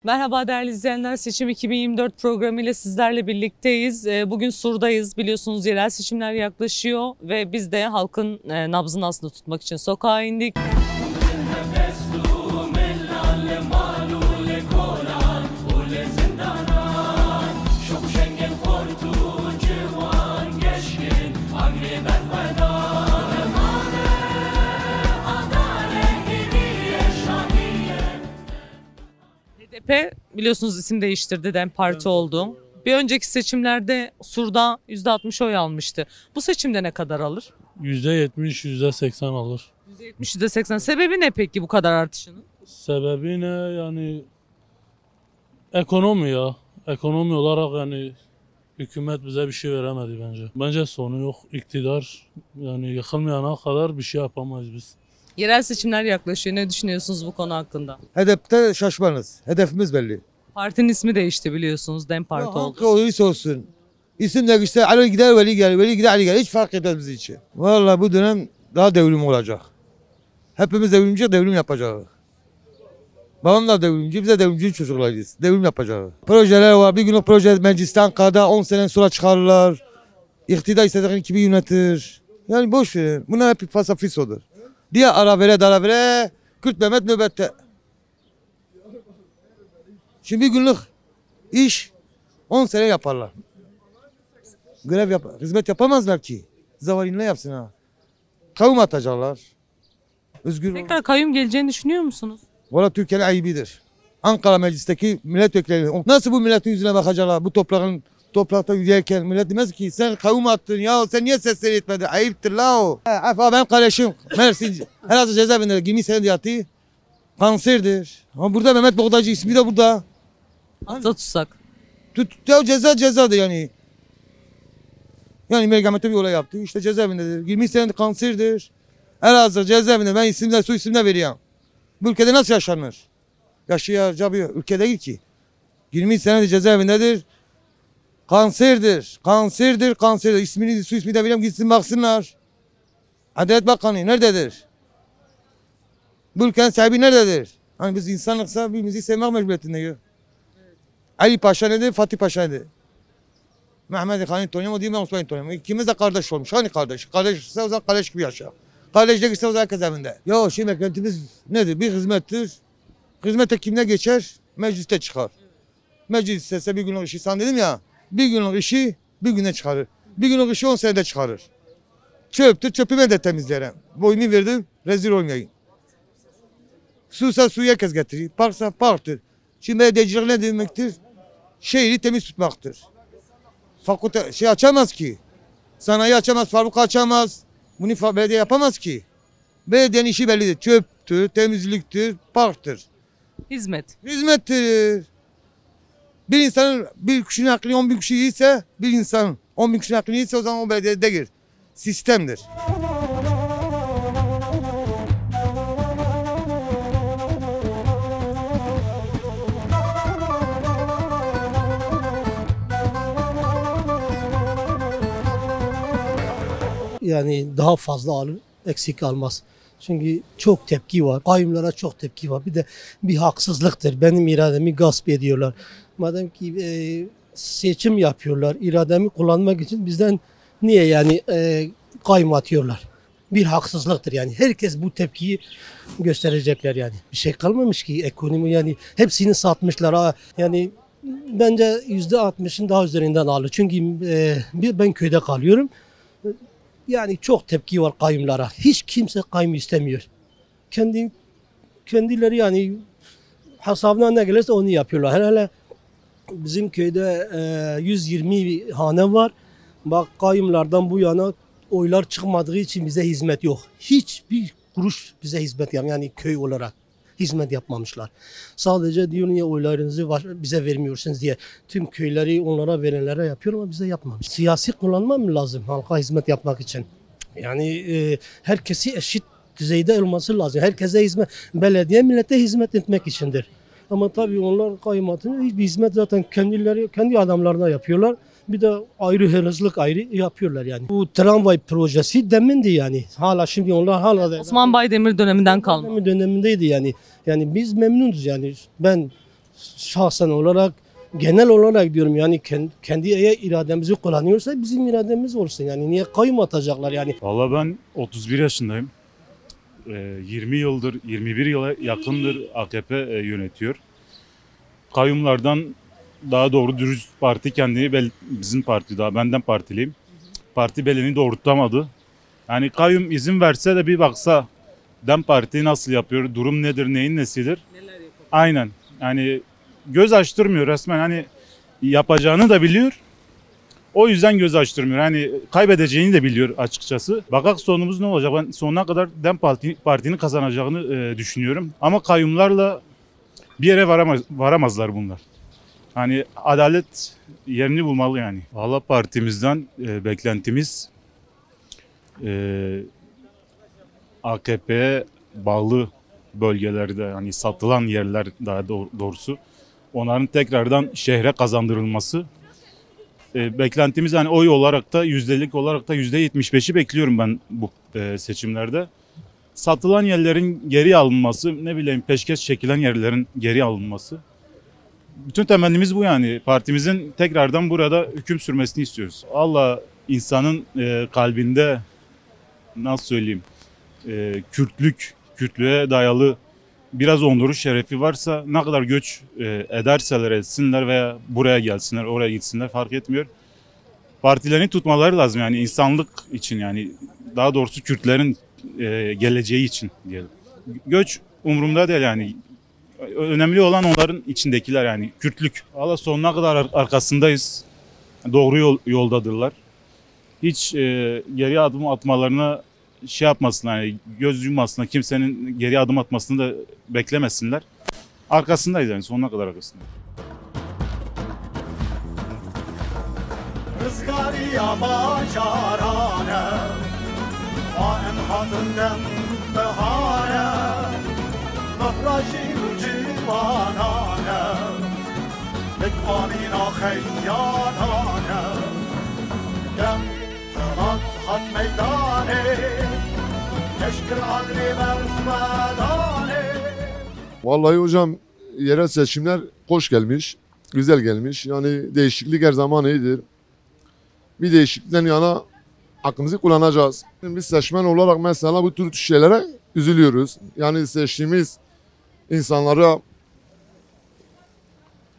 Merhaba değerli izleyenler, Seçim 2024 programıyla sizlerle birlikteyiz. Bugün Sur'dayız, biliyorsunuz yerel seçimler yaklaşıyor ve biz de halkın nabzını aslında tutmak için sokağa indik. HDP biliyorsunuz isim değiştirdi, DEM Parti oldu. Bir önceki seçimlerde Sur'da %60 oy almıştı. Bu seçimde ne kadar alır? %70, %80 alır. %70, %80. Sebebi ne peki bu kadar artışının? Sebebi ne? Yani ekonomi ya. Ekonomi olarak yani hükümet bize bir şey veremedi bence. Bence sonu yok. İktidar yani yıkılmayana kadar bir şey yapamayız biz. Yerel seçimler yaklaşıyor. Ne düşünüyorsunuz bu konu hakkında? Hedefte şaşmanız. Hedefimiz belli. Partinin ismi değişti biliyorsunuz. DEM Parti oldu. Hangi olursa olsun. İsim de işte Ali gider Veli gelir, Veli gider Ali gelir. Hiç fark etmez bizim için. Vallahi bu dönem daha devrim olacak. Hepimiz devrimci, devrim yapacağız. Babam da devrimci, biz de devrimci çocuklarıyız. Devrim yapacağız. Projeler var. Bir gün o proje mecliste Ankara'da 10 sene sonra çıkarırlar. İktidar istediğin gibi yönetir. Yani boş verin. Bunlar hep fasafisodur. Diye ara vere, Kürt Mehmet nöbette. Şimdi bir günlük iş 10 sene yaparlar. Hizmet yapamazlar ki. Zavallı ne yapsın ha? Kavim atacaklar. Özgür. Tekrar kayyum geleceğini düşünüyor musunuz? Valla Türkiye'nin ayıbidir. Ankara meclisteki milletvekilleri nasıl bu milletin yüzüne bakacaklar? Bu toprakta yürürken millet demez ki sen kavim attın ya, sen niye sesleri etmedin? Ayıptır la o. Benim kardeşim Mersin herhalde cezaevinde 20 sene yattı. Kanserdir. Ama burada Mehmet Boğdacı ismi de burada. Hafta tutsak. Ya cezadır yani. Yani mergamete bir olay yaptı. İşte cezaevindedir. 20 senedir kanserdir. Elazığ cezaevinde ben isimle su isimle veriyorum. Bu ülkede nasıl yaşanır? Yaşayacağım ülke değil ki. 20 senedir cezaevindedir. Kanserdir. İsmini su ismi de veriyorum, gitsin baksınlar. Adalet Bakanı nerededir? Bu ülkenin sahibi nerededir? Hani biz insanlıksa birbirimizi sevmek mecburiyetindeyiz. Ali Paşa nedir? Fatih Paşa nedir? Mehmet Han'ı tanıyorum, o değil mi Osman'ı tanıyorum. İkimiz de kardeş olmuş. Hani kardeş? Kardeş ise o zaman kardeş gibi yaşa. Kardeşlik ise o zaman herkes evinde. Ya şimdi beklentimiz nedir? Bir hizmettir. Hizmete kimine geçer? Mecliste çıkar. Meclis istese bir günlük işi, sen dedim ya. Bir günlük işi bir güne çıkarır. Bir günlük işi 10 senede çıkarır. Çöptür, çöpümü de temizlerim. Boyumu verdim, rezil olmayayım. Suysa suyu herkes getirir. Parksa parktır. Şimdi belediyecilik ne demektir? Şehri temiz tutmaktır. Fakülte açamaz ki. Sanayi açamaz, fabrika açamaz. Bunu belediye yapamaz ki. Belediyenin işi bellidir. Çöptür, temizliktir, parktır. Hizmettir. Bir insanın, bir kişinin aklını 10 bin kişi iyiyse, bir insanın 10 bin kişinin aklını iyiyse o zaman o belediyede değil. Sistemdir. Yani daha fazla alır, eksik almaz. Çünkü çok tepki var. Kayyumlara çok tepki var. Bir de bir haksızlıktır. Benim irademi gasp ediyorlar. Madem ki seçim yapıyorlar, irademi kullanmak için bizden niye yani kayyum atıyorlar? Bir haksızlıktır yani. Herkes bu tepkiyi gösterecekler yani. Bir şey kalmamış ki ekonomi yani hepsini satmışlar. Yani bence %60'ın daha üzerinden alır. Çünkü ben köyde kalıyorum. Yani çok tepki var kayyumlara. Hiç kimse kayyum istemiyor. Kendileri yani hesabına ne gelirse onu yapıyorlar. Hele bizim köyde 120 hane var. Bak kayyumlardan bu yana oylar çıkmadığı için bize hizmet yok. Hiçbir kuruş bize hizmet yapmıyor. Yani köy olarak hizmet yapmamışlar. Sadece diyor niye oylarınızı bize vermiyorsunuz diye. Tüm köyleri onlara verenlere yapıyor ama bize yapmamış. Siyasi kullanma mı lazım halka hizmet yapmak için? Yani herkesi eşit düzeyde olması lazım. Herkese hizmet, belediye millete hizmet etmek içindir. Ama tabii onlar kaymatını hiçbir hizmet zaten kendileri, kendi adamlarına yapıyorlar. Bir de ayrı hırsızlık ayrı yapıyorlar yani. Bu tramvay projesi demindi yani. Hala şimdi onlar hala da. Osman Baydemir döneminden kalma. Dönemindeydi yani. Yani biz memnunuz yani. Ben şahsen olarak, genel olarak diyorum yani kendi eğer irademizi kullanıyorsa bizim irademiz olsun. Yani niye kayyum atacaklar yani? Valla ben 31 yaşındayım. 20 yıldır, 21 yıla yakındır AKP yönetiyor. Kayyumlardan daha doğru dürüst parti kendini bizim parti daha benden partiliyim. Parti belini doğrultamadı. Yani kayyum izin verse de bir baksa DEM Parti nasıl yapıyor, durum nedir, neyin nesidir? Aynen. Yani göz açtırmıyor resmen. Hani yapacağını da biliyor. O yüzden göz açtırmıyor. Hani kaybedeceğini de biliyor açıkçası. Bakak sonumuz ne olacak? Ben sonuna kadar DEM Parti'nin kazanacağını düşünüyorum. Ama kayyumlarla bir yere varamazlar bunlar. Hani adalet yerini bulmalı yani. Valla partimizden beklentimiz AKP'ye bağlı bölgelerde hani satılan yerler daha doğrusu onların tekrardan şehre kazandırılması. Beklentimiz hani oy olarak da yüzdelik olarak da %75'i bekliyorum ben bu seçimlerde. Satılan yerlerin geri alınması, ne bileyim peşkeş çekilen yerlerin geri alınması. Bütün temennimiz bu yani. Partimizin tekrardan burada hüküm sürmesini istiyoruz. Allah insanın kalbinde nasıl söyleyeyim Kürtlüğe dayalı biraz onuru şerefi varsa ne kadar göç ederseler etsinler veya buraya gelsinler oraya gitsinler fark etmiyor. Partilerini tutmaları lazım yani insanlık için yani daha doğrusu Kürtlerin geleceği için diyelim. Göç umurumda değil yani. Önemli olan onların içindekiler yani Kürtlük. Allah sonuna kadar arkasındayız. Doğru yoldadırlar. Hiç geri adım atmalarına şey yapmasınlar yani göz yummasınlar. Kimsenin geri adım atmasını da beklemesinler. Arkasındayız yani sonuna kadar arkasındayız. Rızgariya bacarane Anem hatından behane Mehraji civanane Bekmanina kheyyanane Dem şalat hat meydane Teşkir adli merfmedane. Vallahi hocam yerel seçimler hoş gelmiş, güzel gelmiş. Yani değişiklik her zaman iyidir. Bir değişiklikten yana hakkımızı kullanacağız. Biz seçmen olarak mesela bu tür şeylere üzülüyoruz. Yani seçtiğimiz insanlara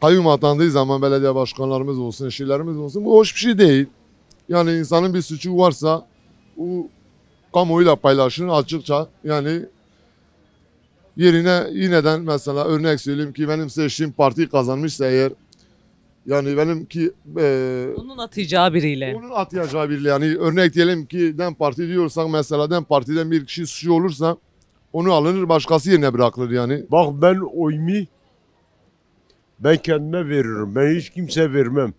kayyum atandığı zaman belediye başkanlarımız olsun, eşlerimiz olsun bu hoş bir şey değil. Yani insanın bir suçu varsa o kamuoyuyla paylaşın açıkça yani yerine yineden mesela örnek söyleyeyim ki benim seçtiğim parti kazanmışsa eğer yani benimki Onun atacağı biriyle. onun atayacağı biriyle yani örnek diyelim ki DEM Parti diyorsak mesela DEM Parti'den bir kişi suçu olursa onu alınır başkası yerine bırakılır yani. Bak ben oyumu ben kendime veririm. Ben hiç kimse vermem.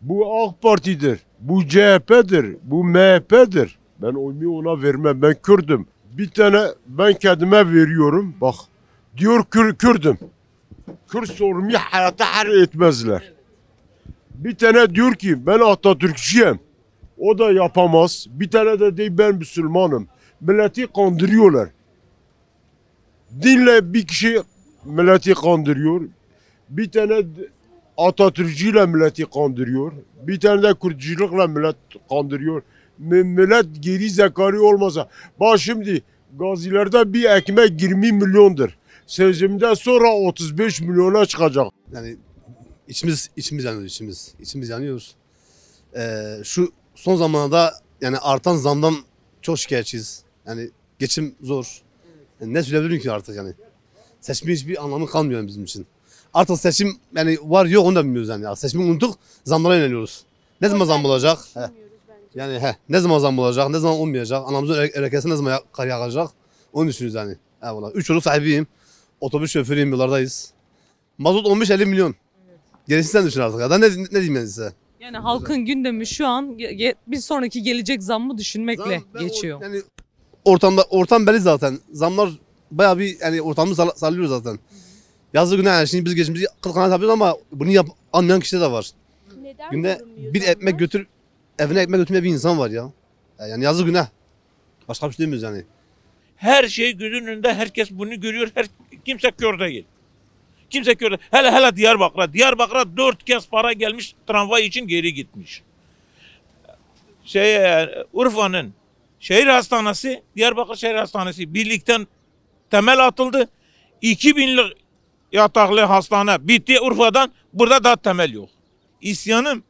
Bu AK Parti'dir. Bu CHP'dir. Bu MHP'dir. Ben oyumu ona vermem. Ben Kürdüm. Bir tane ben kendime veriyorum. Bak diyor Kürdüm. Kürt sorumu hayata her etmezler. Bir tane diyor ki ben Atatürkçüyüm. O da yapamaz. Bir tane de değil ben Müslümanım. Milleti kandırıyorlar. Dinle bir kişi milleti kandırıyor. Bir tane Atatürkçüyle milleti kandırıyor. Bir tane de Kürtçülükle millet kandırıyor. Millet geri zekalı olmasa. Bak şimdi gazilerde bir ekmek 20 milyondur. Seçimden sonra 35 milyona çıkacak. Yani içimiz yanıyor içimiz yanıyor. Şu son zamanlarda yani artan zamdan çok şikayetçiyiz. Yani geçim zor. Yani ne söyleyebilirim ki artık yani. Seçimin hiçbir anlamı kalmıyor yani bizim için. Artık seçim yani var yok onu da bilmiyoruz yani. Seçimi unuttuk, zamlara yöneliyoruz. Ne zaman zam olacak? Yani ne zaman zam olacak, ne zaman olmayacak? Anamızın örekesi ne zaman kar yağacak? Onu düşünüyoruz yani. Eyvallah. 3 çocuk sahibiyim. Otobüs şoförüyüm, yollardayız. Mazot 15-50 milyon. Gerisini sen düşün artık. Ya. Ne diyeyim ben size? Yani halkın gündemi şu an bir sonraki gelecek zammı düşünmekle geçiyor. Yani ortam belli zaten. Zamlar bayağı bir yani ortamı sallıyor zaten. Yazı günah yani şimdi biz geçimizi kıl kanat yapıyoruz ama bunu anlayan kişi de var. Neden Günde bulunmuyor bir zamlar? ekmek evine ekmek götürmeyen bir insan var ya. Yani yazı günah. Başka bir şey demiyoruz yani. Her şey gözünün önünde, herkes bunu görüyor, kimse kör değil. Kimse kör değil. Hele Diyarbakır'a 4 kez para gelmiş, tramvay için geri gitmiş. Urfa'nın şehir hastanesi, Diyarbakır Şehir Hastanesi birlikten temel atıldı. 2000'lik yataklı hastane bitti Urfa'dan, burada da temel yok. İsyanım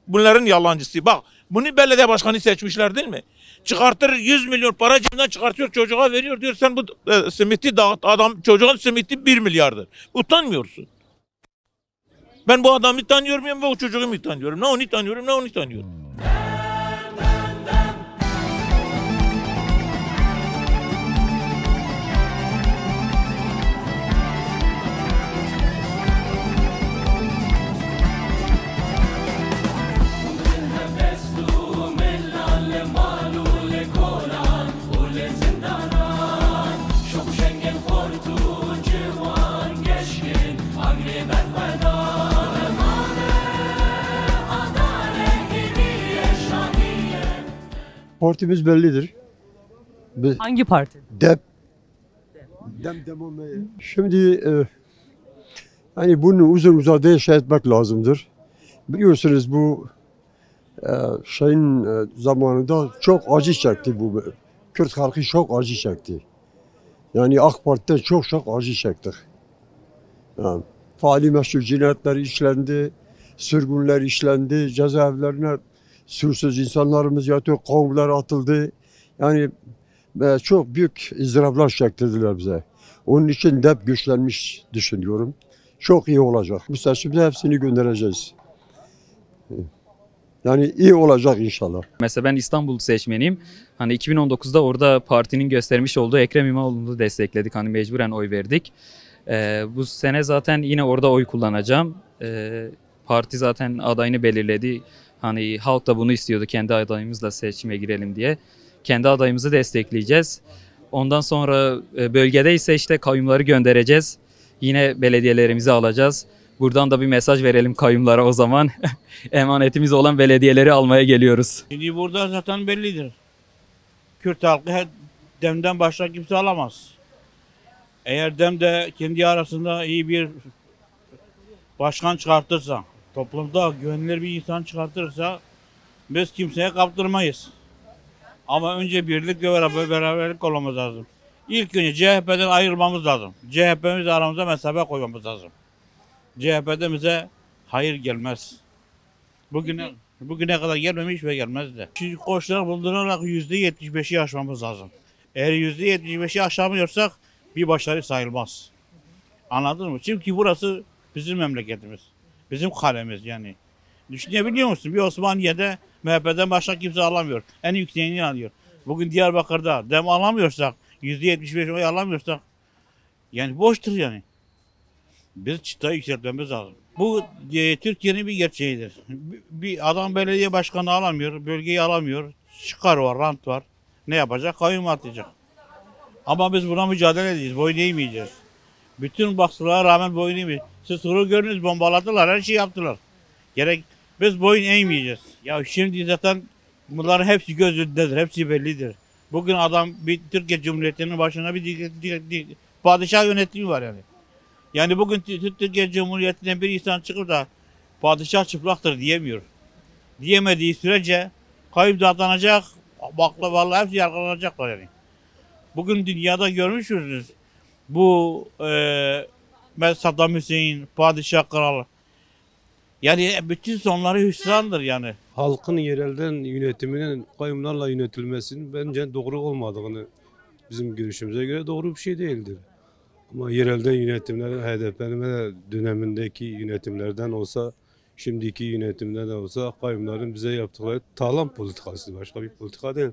bunların yalancısı. Bak, bunu belediye başkanı seçmişler değil mi? Çıkartır 100 milyon para cebinden çıkartıyor, çocuğa veriyor, diyor sen bu simiti dağıt, çocuğun simiti 1 milyardır. Utanmıyorsun. Ben bu adamı tanıyorum ya bu çocuğumu tanıyorum. Ne onu tanıyorum, ne onu tanıyorum. Partimiz bellidir. Hangi parti? Dem olmaya. Şimdi hani bunu uzun uzadıya şey etmek lazımdır. Biliyorsunuz bu şeyin zamanında çok acı çekti bu. Kürt halkı çok acı çekti. Yani AK Parti'de çok acı çektik. Yani, faali meşru cinayetler işlendi, sürgünler işlendi, cezaevlerine suçsuz insanlarımız yatıyor, kavgalar atıldı. Yani çok büyük ızdıraplar çektirdiler bize. Onun için de hep güçlenmiş düşünüyorum. Çok iyi olacak. Bu seçimde hepsini göndereceğiz. Yani iyi olacak inşallah. Mesela ben İstanbul seçmeniyim. Hani 2019'da orada partinin göstermiş olduğu Ekrem İmamoğlu'nu destekledik. Hani mecburen oy verdik. Bu sene zaten yine orada oy kullanacağım. Parti zaten adayını belirledi. Hani halk da bunu istiyordu, kendi adayımızla seçime girelim diye. Kendi adayımızı destekleyeceğiz. Ondan sonra bölgede ise işte kayyumları göndereceğiz. Yine belediyelerimizi alacağız. Buradan da bir mesaj verelim kayyumlara o zaman. Emanetimiz olan belediyeleri almaya geliyoruz. Şimdi burada zaten bellidir. Kürt halkı DEM'den başka kimse alamaz. Eğer DEM de kendi arasında iyi bir başkan çıkartırsa, toplumda güvenilir bir insan çıkartırsa biz kimseye kaptırmayız. Ama önce birlik ve beraberlik olmamız lazım. İlk önce CHP'den ayrılmamız lazım. CHP'miz aramıza mesafe koymamız lazım. CHP'de bize hayır gelmez. Bugüne kadar gelmemiş ve gelmez de. Şimdi koşullar bulundurarak %75'i aşmamız lazım. Eğer %75'i aşamıyorsak bir başarı sayılmaz. Anladın mı? Çünkü burası bizim memleketimiz. Bizim kalemiz yani. Düşünebiliyor musun? Bir Osmaniye'de MHP'den başka kimse alamıyor. En yükseğini alıyor. Bugün Diyarbakır'da DEM alamıyorsak, %75 oy alamıyorsak yani boştur yani. Biz çıtayı yükseltmemiz lazım. Bu Türkiye'nin bir gerçeğidir. Bir adam belediye başkanı alamıyor, bölgeyi alamıyor. Çıkar var, rant var. Ne yapacak? Kayyum atacak. Ama biz buna mücadele edeceğiz. Boyun eğmeyeceğiz. Bütün baskılara rağmen boyun eğmeyeceğiz. Siz soru gördünüz, bombaladılar, her şeyi yaptılar. Biz boyun eğmeyeceğiz. Ya şimdi zaten bunların hepsi göz önündedir, hepsi bellidir. Bugün adam bir Türkiye Cumhuriyeti'nin başına bir padişah yönetimi var yani. Yani bugün Türkiye Cumhuriyeti'nden bir insan çıkıp da padişah çıplaktır diyemiyor. Diyemediği sürece kayyum dağıtlanacak, vallahi hepsi yargılanacaklar yani. Bugün dünyada görmüşsünüz bu Saddam Hüseyin, padişah kralı. Yani bütün sonları hüsrandır yani. Halkın yerelden yönetiminin kayyumlarla yönetilmesinin bence doğru olmadığını bizim görüşümüze göre doğru bir şey değildir. Ama yerelden yönetimler HDP'nin dönemindeki yönetimlerden olsa, şimdiki yönetimden de olsa kayyumların bize yaptıkları talan politikası, başka bir politika değil.